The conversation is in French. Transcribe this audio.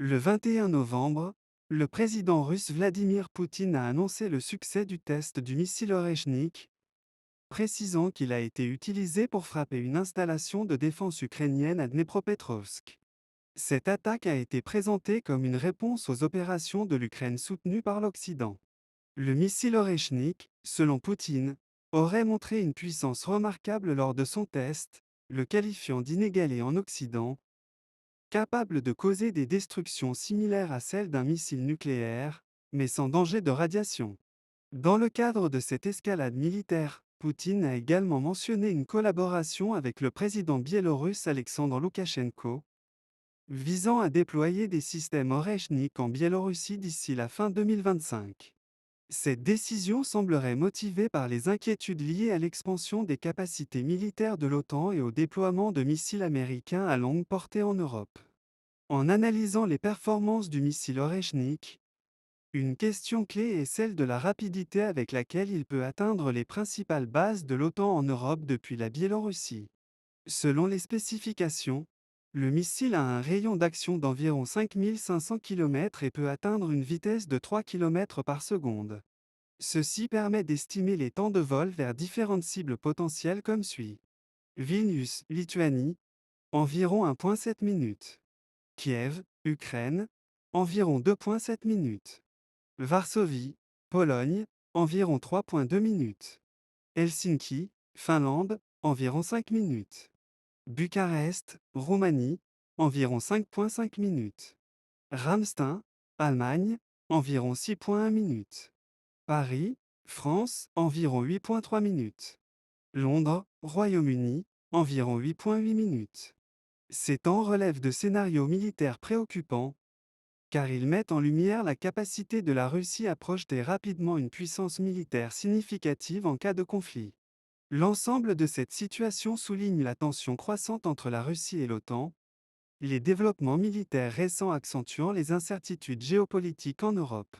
Le 21 novembre, le président russe Vladimir Poutine a annoncé le succès du test du missile Oreshnik, précisant qu'il a été utilisé pour frapper une installation de défense ukrainienne à Dnepropetrovsk. Cette attaque a été présentée comme une réponse aux opérations de l'Ukraine soutenues par l'Occident. Le missile Oreshnik, selon Poutine, aurait montré une puissance remarquable lors de son test, le qualifiant d'inégalé en Occident, capable de causer des destructions similaires à celles d'un missile nucléaire, mais sans danger de radiation. Dans le cadre de cette escalade militaire, Poutine a également mentionné une collaboration avec le président biélorusse Alexandre Loukachenko, visant à déployer des systèmes Oreshnik en Biélorussie d'ici la fin 2025. Cette décision semblerait motivée par les inquiétudes liées à l'expansion des capacités militaires de l'OTAN et au déploiement de missiles américains à longue portée en Europe. En analysant les performances du missile Oreshnik, une question clé est celle de la rapidité avec laquelle il peut atteindre les principales bases de l'OTAN en Europe depuis la Biélorussie. Selon les spécifications, le missile a un rayon d'action d'environ 5500 km et peut atteindre une vitesse de 3 km par seconde. Ceci permet d'estimer les temps de vol vers différentes cibles potentielles comme suit. Vilnius, Lituanie, environ 1,7 minutes. Kiev, Ukraine, environ 2,7 minutes. Varsovie, Pologne, environ 3,2 minutes. Helsinki, Finlande, environ 5 minutes. Bucarest, Roumanie, environ 5,5 minutes. Ramstein, Allemagne, environ 6,1 minutes. Paris, France, environ 8,3 minutes. Londres, Royaume-Uni, environ 8,8 minutes. Ces temps relèvent de scénarios militaires préoccupants, car ils mettent en lumière la capacité de la Russie à projeter rapidement une puissance militaire significative en cas de conflit. L'ensemble de cette situation souligne la tension croissante entre la Russie et l'OTAN, les développements militaires récents accentuant les incertitudes géopolitiques en Europe.